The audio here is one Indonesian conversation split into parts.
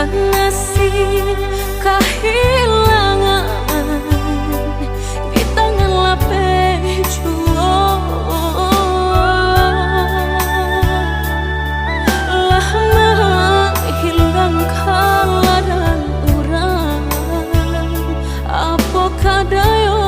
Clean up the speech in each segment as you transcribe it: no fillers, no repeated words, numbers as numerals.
nasib kehilangan di tangan lapeh juang lah menghilangkan ladang urang apa kadayo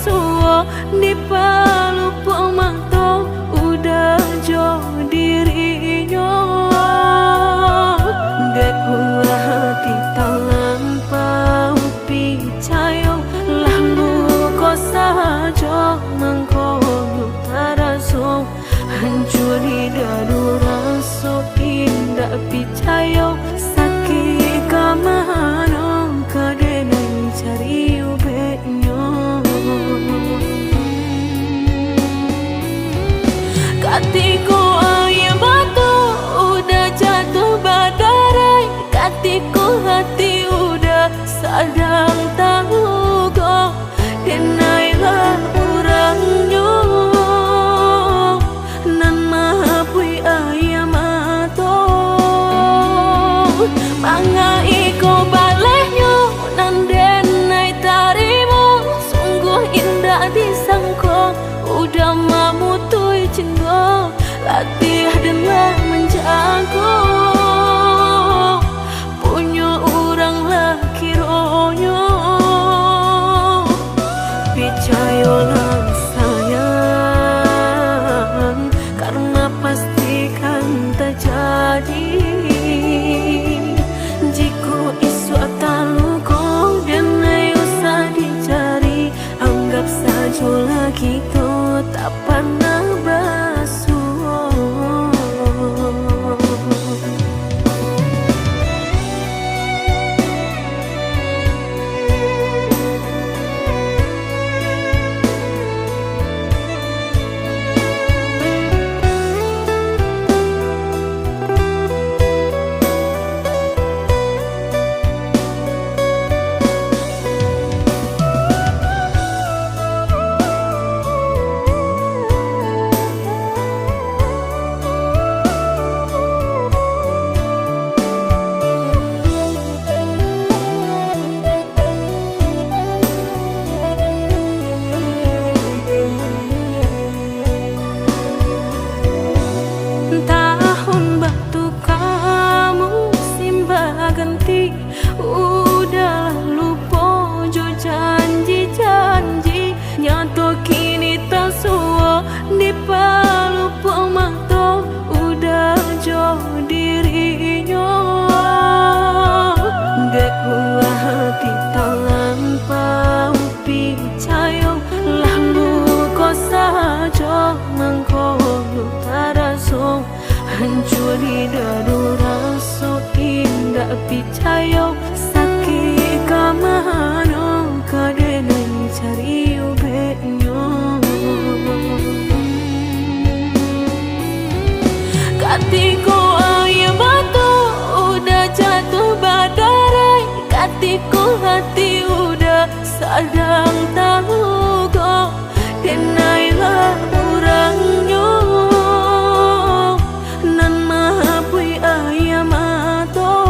suo di palupo manto udah jo dirinya gua hati talampau picayo lalu kau saja mengkono taraso hancur di dadu raso indah picayo sakit kamano kadene cari ubeknya katiku ayam batu udah jatuh badarai katiku hati udah sadang tahu kok denailah orangnya nan maapui ayam atau manga iko balehnya nan denai tarimu sungguh indah disangko udah mamutui cinta latih dan menjago punya orang laki ronyo picayolah sayang karena pastikan terjadi jika isu atalu kau dan usah dicari anggap saja lagi tuh tak pernah basuh ganti udah lupa jo janji-janji nyato kini tak suo di palupo manto udah jo dirinya dek gua hati talampau picayo lalu kau saja mengkono taraso hancur di dadu raso indah picayo sakit kamano kadene cari ubeknya katiku ayam batu udah jatuh badarai katiku hati udah sadang tahu kok denailah orangnya nan maapui ayam atau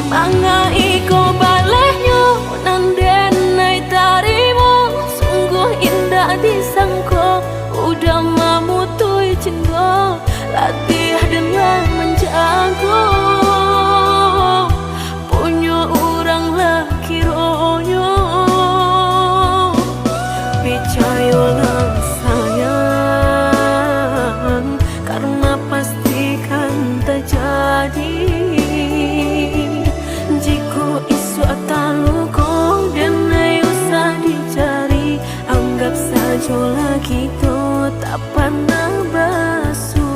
manga iko balehnya nan denai tarimu sungguh indah disangko udah mamutui cinta latih dan menjago punya orang laki ronyo picayolah sayang karena pastikan terjadi jika isu atalu kau dan usah dicari anggap saja lagi tuh tak pernah basuh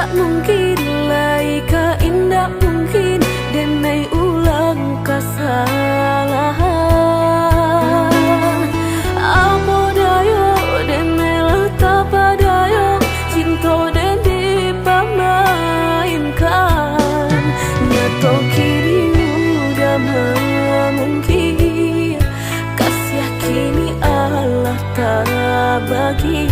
tak mungkin lai ka indah mungkin denai ulang kesalahan. Apa dayo denai letak padayo cinta den dipamainkan. Nyato kini udah mungkin kasih kini Allah tak bagi.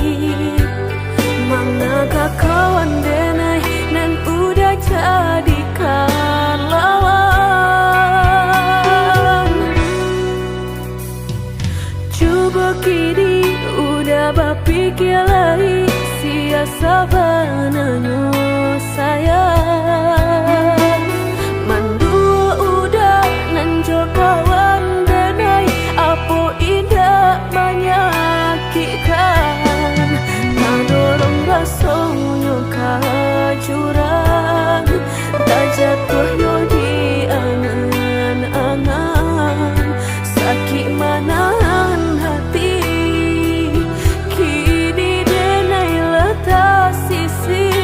Manakah kawan denai dan udah jadikan lawan. Coba kini udah berpikir lagi siasa bananyo sayang. Mandua udah nanjol kawan denai apa indah menyakitkan. Dorong rasanya kajurang tak jatuh yo di angan-angan. Sakit manahan hati kini denai letak sisi.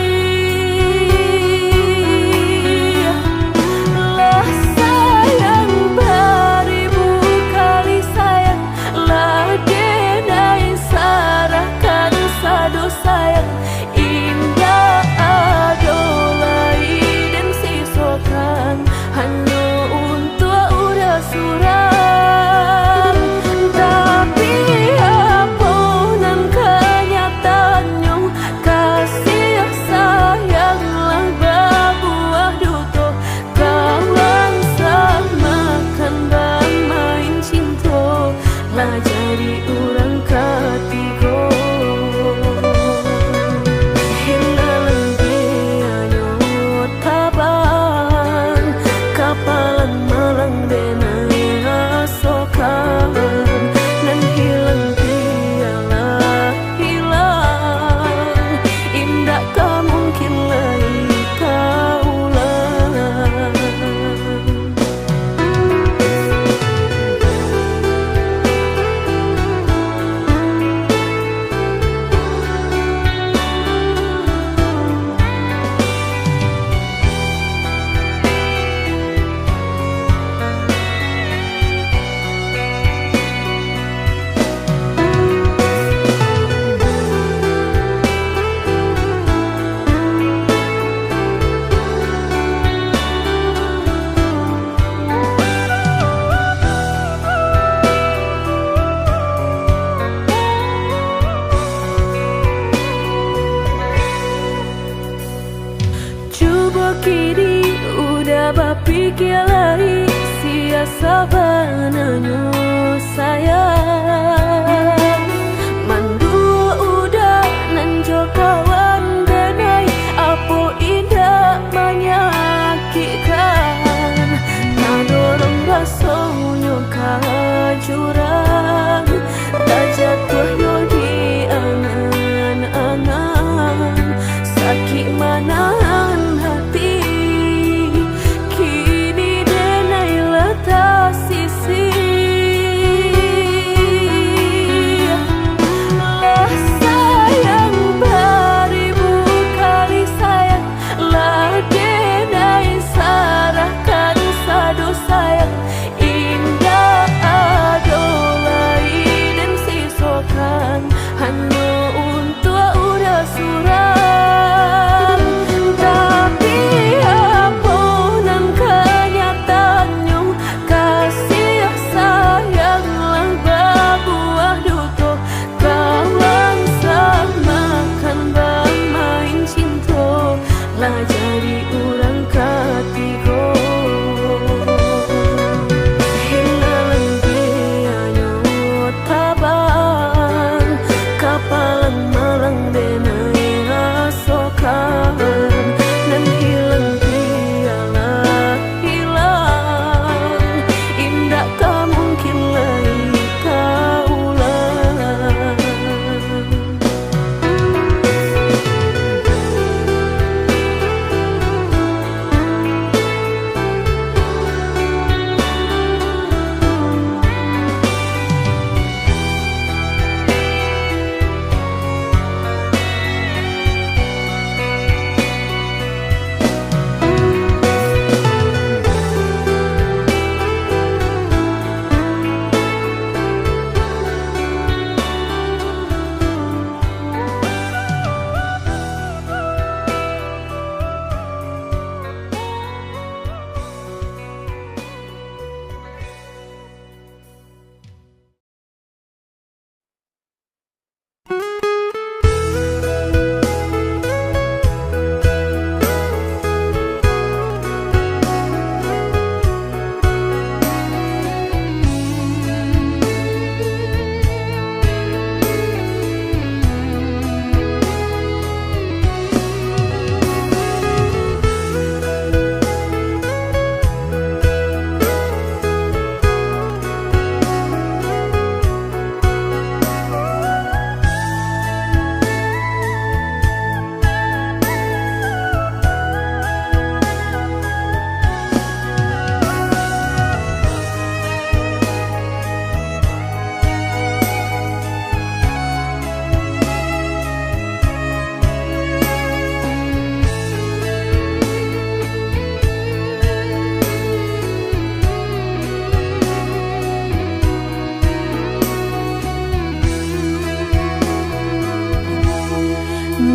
Lah sayang beribu kali sayang, lah denai sarahkan sadu sayang. Indah adolai dan sisokan hanya untuk udah suram. Tapi apa nan kenyataannya kasih sayanglah berbuah duto. Kawan samakan bang main cinta lah jadi orang ketiga. Kapalan malang denai asokan nan hilang tialah hilang. Indah tak mungkin lagi kaulang. Coba kini udah berpikir lagi siasa bananyo sayang. Mandua udah nanjol kawan denai apa indah menyakitkan. Tak dorong rasanya kajurang tak jatuh yo di angan-angan. Sakit manahan hati kini denai letak sisi.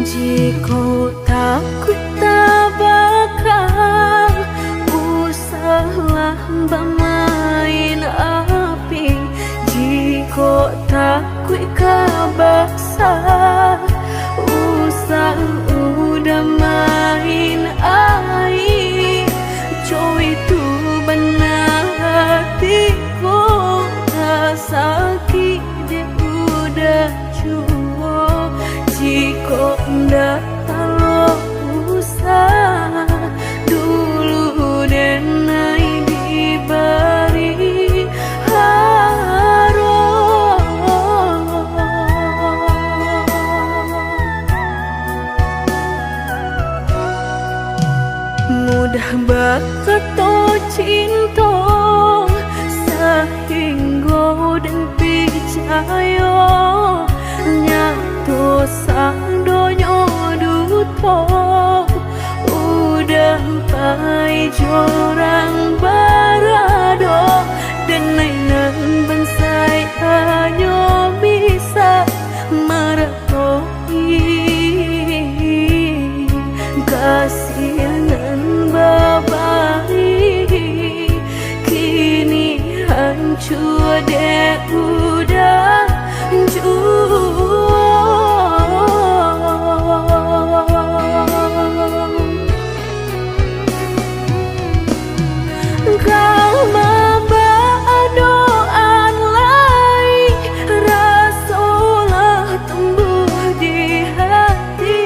Jika takut tak bakal usahlah bermain api. Jika takut kabaksa usah udah main air. Coy itu benar hatiku tak sakit dia udah cukup. Jika ndak kalau usah dulu dan naik diberi mudah bakal cinta sehingga dan percaya nyatu sang donya duto udah pai jorang barado dan nainan bensai hanya bisa meretoi kasihanan babari kini hancur deh udah kau membawa doan lain rasulah tumbuh di hati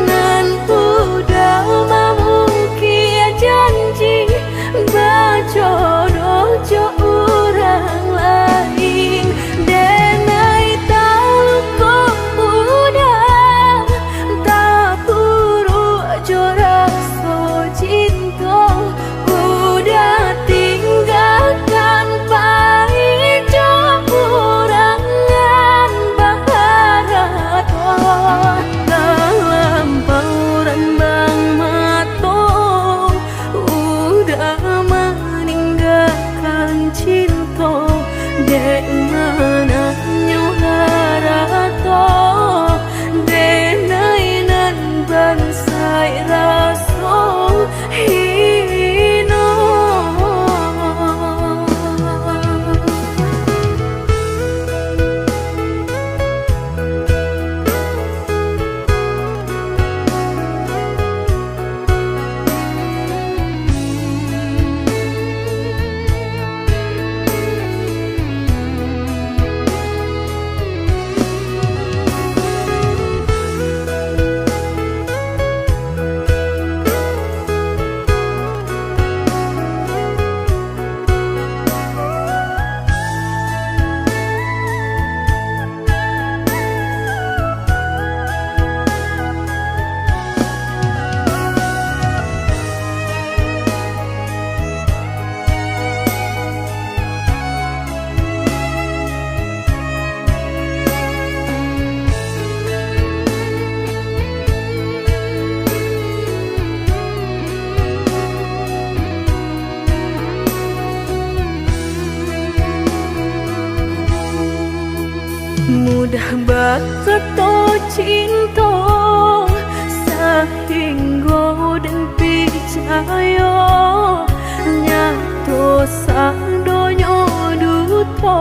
nan udah memungkir janji berjodoh jo orang lain denai tahu kau udah tak buru jo rasa cinta udah tinggalkan pahit jo kurangan baharat dalam pauran bang mato udah meninggalkan cinta dek mana nyuharato denai nan bansai raso hino. Mudah bakal cinta sehingga dan percaya nyatu sang donya duto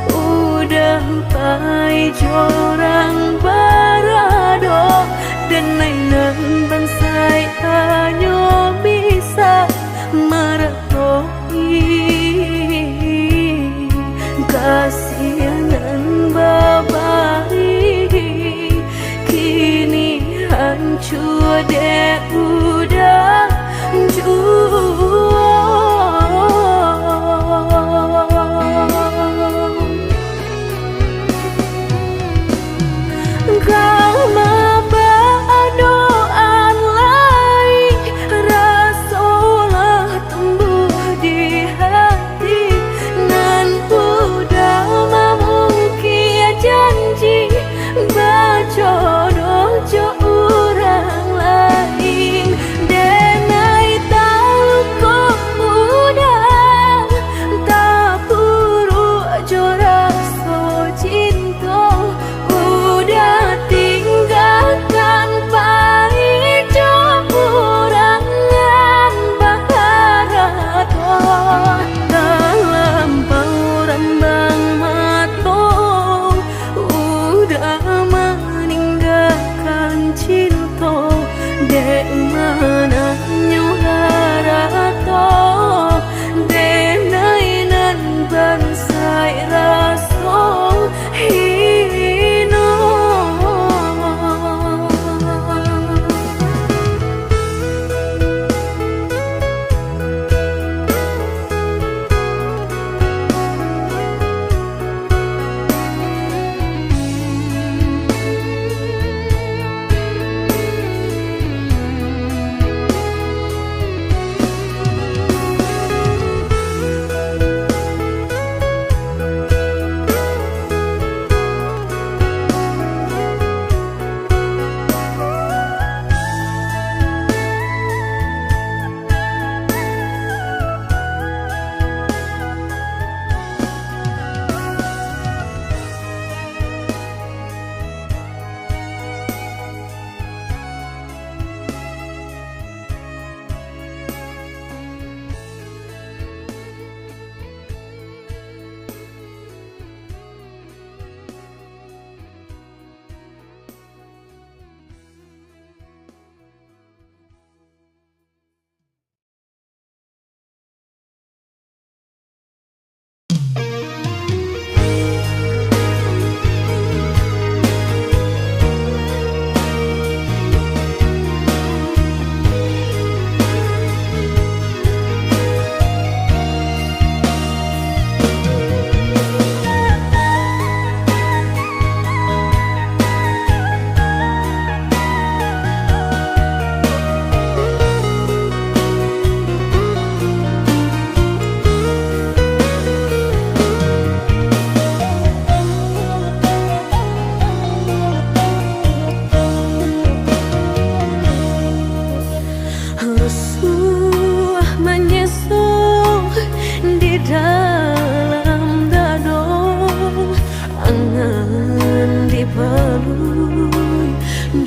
udah pai jorang barado dan nainan bansai hanya bisa meretoi kasihanan babari kini hancur deh udah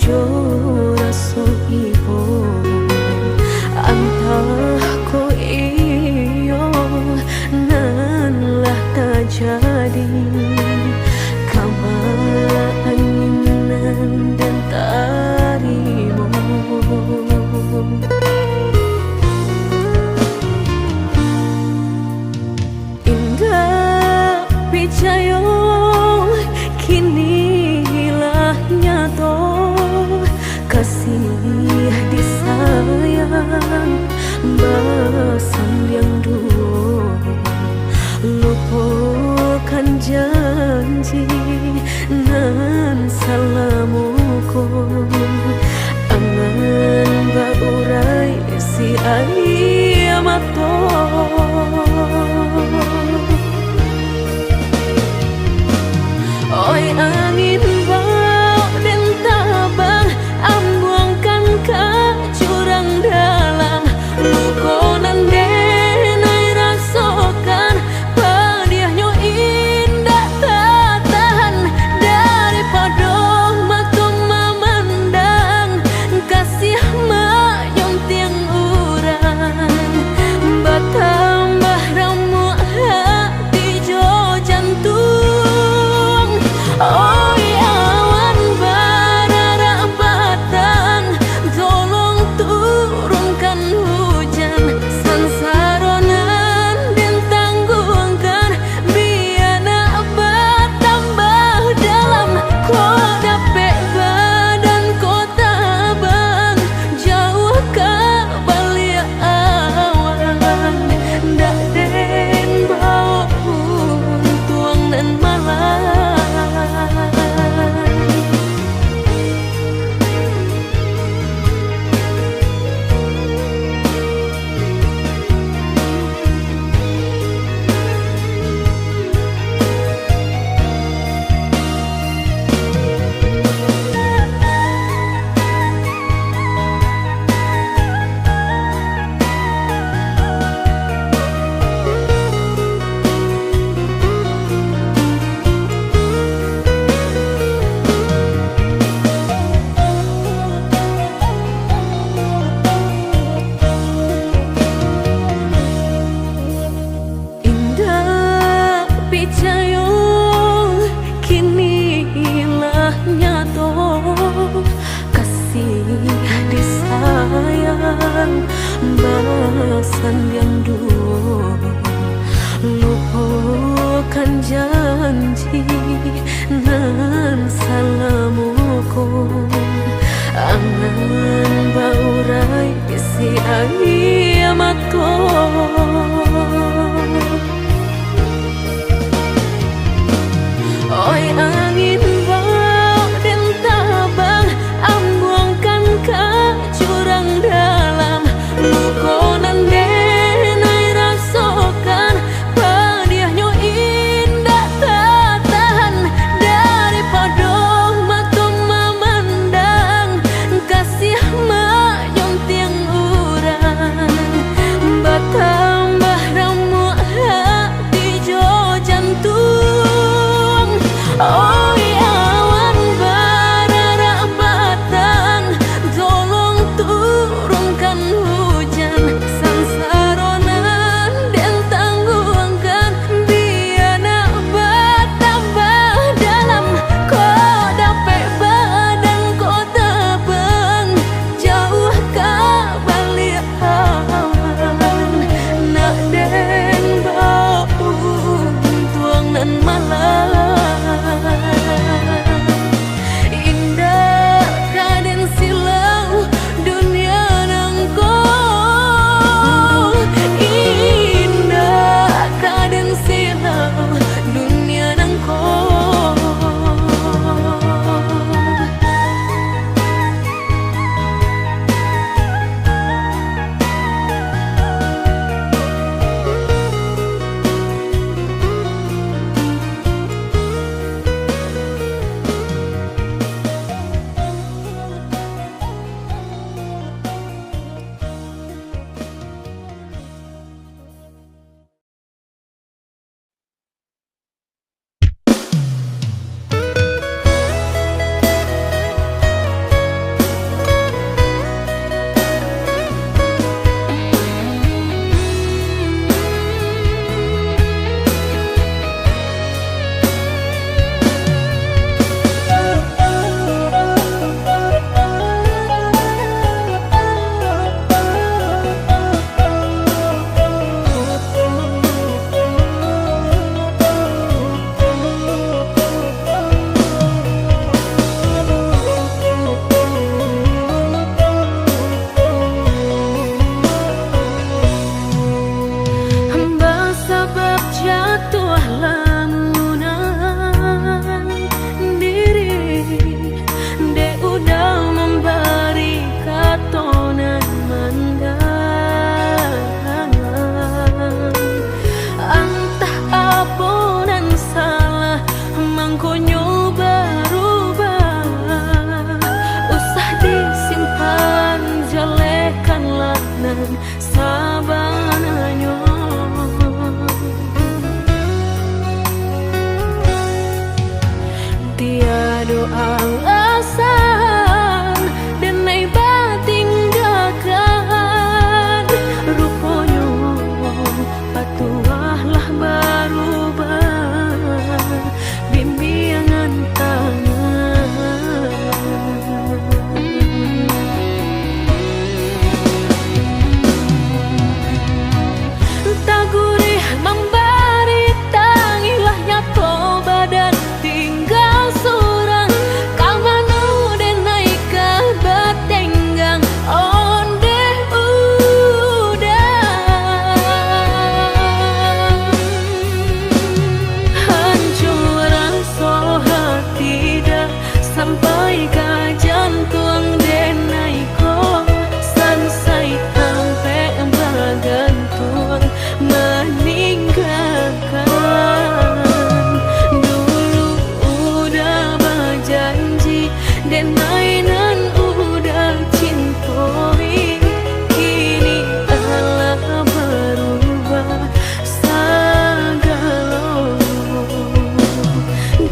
jo raso ibo antah ko iyo nan lah tak jadi kamala anginan dan tarimo. Indah picayo kini hilah nyato kasih disayang basan yang dulu lupakan janji nan salamuku angan baurai si ayamato. Oi angin bau dan tabang ambuangkan ke jurang dalam lukonan denai rasakan pedihnya indah tak tahan daripada mata memandang kasih mayong tiang urang bertambah ramu hati jo jantung. Oh awan barara batang tolong turunkan hujan sansaronan dan tanggungkan biana bertambah dalam kau dapet badan kota bang jauh ke balik awan dak den bau tuang dan malam. Picayo kini hilah nyato kasih disayang basan yang dulu lupakan janji nan salamuku angan baurai si ayamato. Oi angin bau dan tabang ambuangkan ke jurang dalam lukonan denai rasakan pedihnya indah tak tahan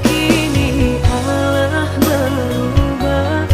Kini Allah berubah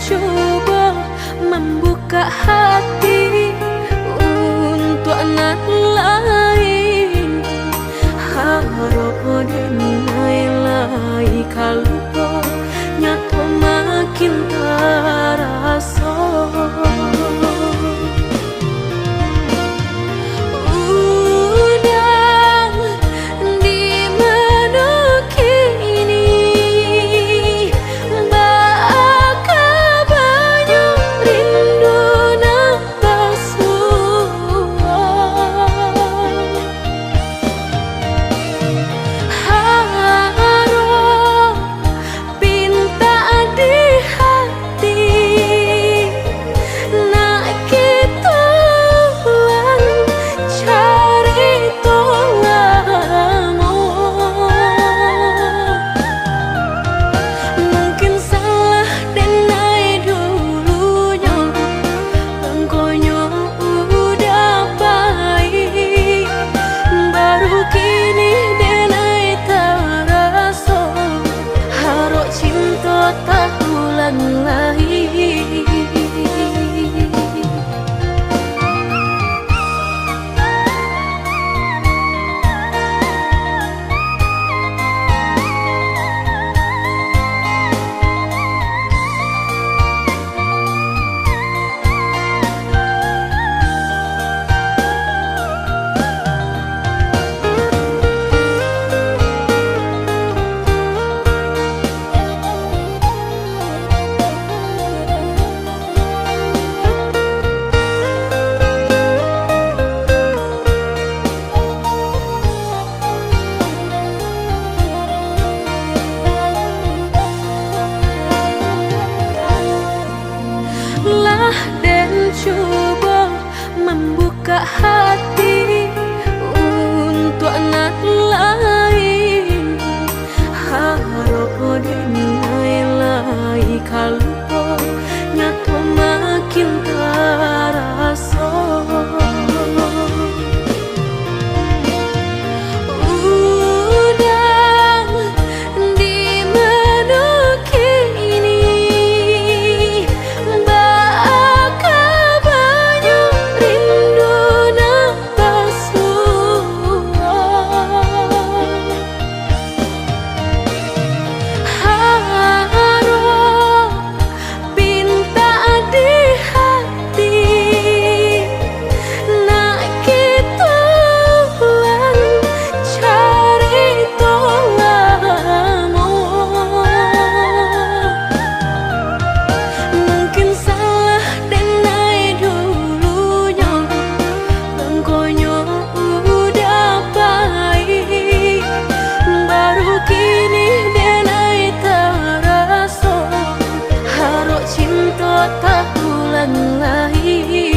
coba membuka hati untuk anak lain. Harap denai lai kalupa nyato makin terasa. Dan coba membuka hati untuk anak lain. Harap denai lai kalupa nyato makin terasa. Tak ulang lagi.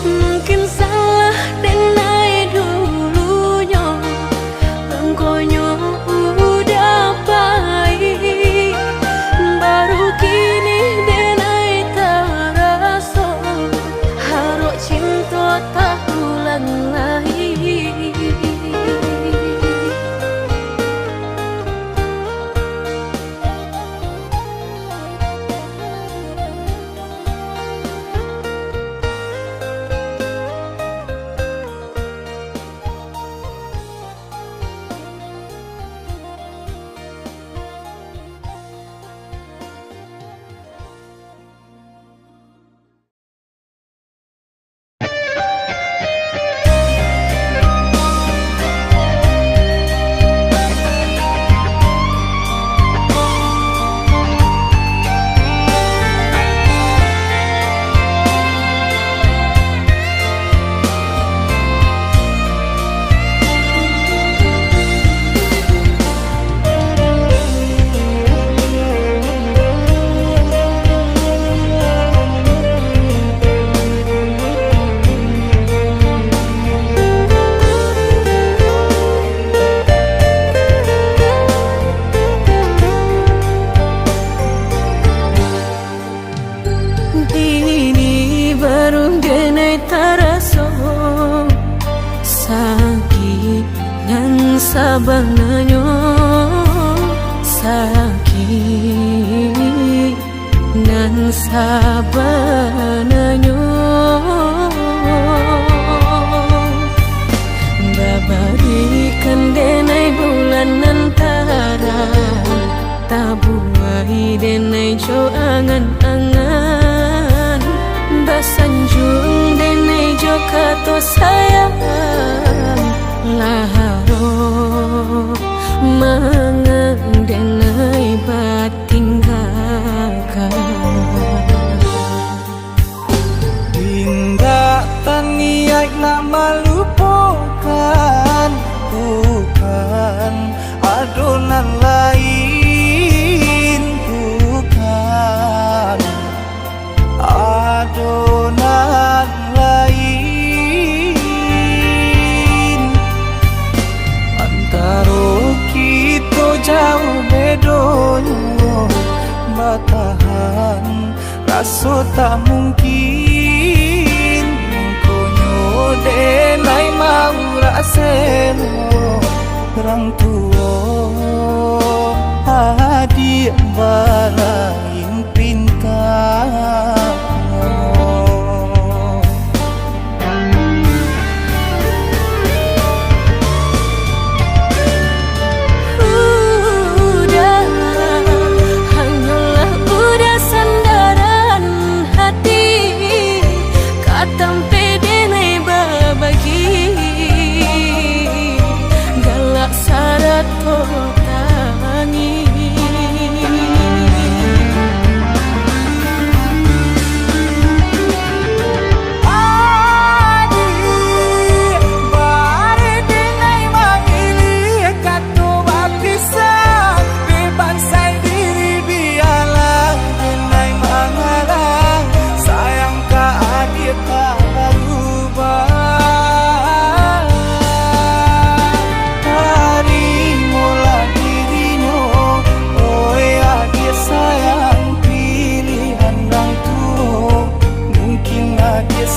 Mungkin salah denai dulunya, bangkonya udah baik. Baru kini denai terasa, harap cinta tak ulang lagi. Sabanganyo sakit nan sabananyo babarikan denai bulan antara tabuai denai jo angan-angan basanjung denai jo kato sayang laharo mangang denai batinggalkan Indah taniak nak melupakan bukan adonan lain bukan adonan lain antara kita jauh bedonyo batahan rasa tak mungkin konyo denai mau raseno orang tua adik balain pintar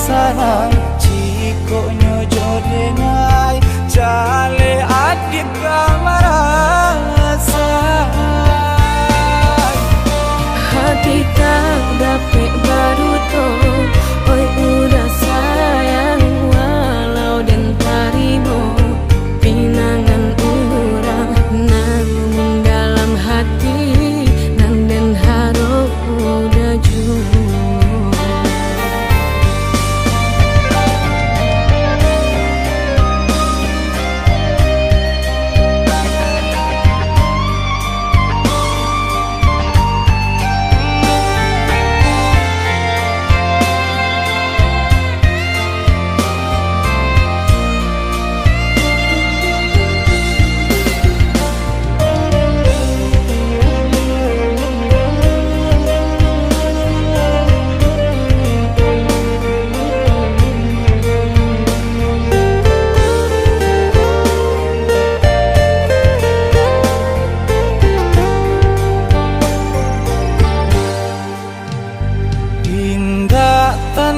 sarang cikonyo jodenai jale adik ramarasa hati tak dapat baru to oi udah sayang walau dan tarimo pinangan urang namun dalam hati nang den haro udah jauh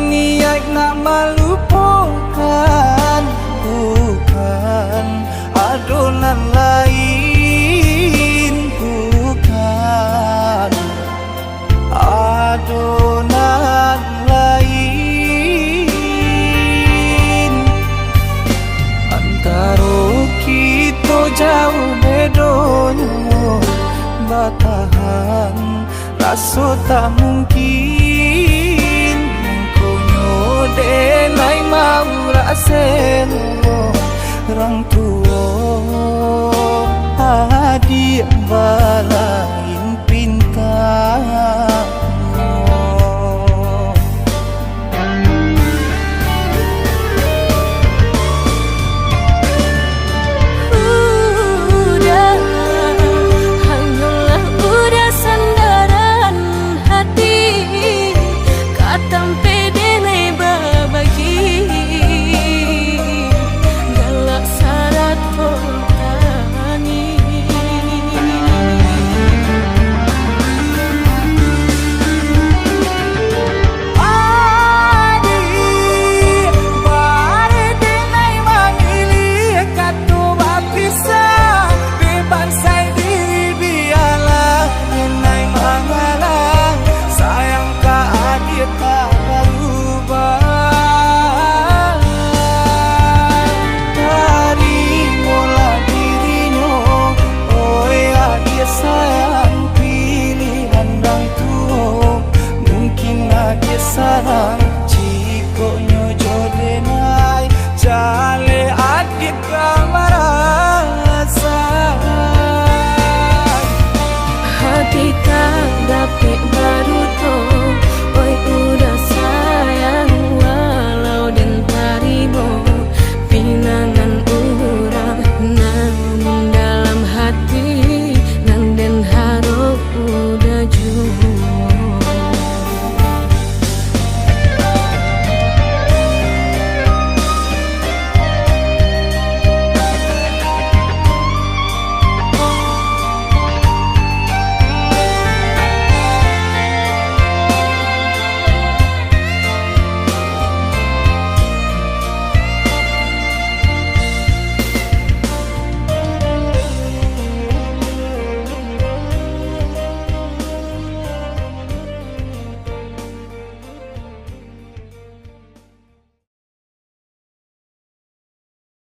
niat nak melupakan bukan adonan lain bukan adonan lain antara kita jauh bedonyo batahan rasa tak mungkin denai mau raseno orang tua adik balai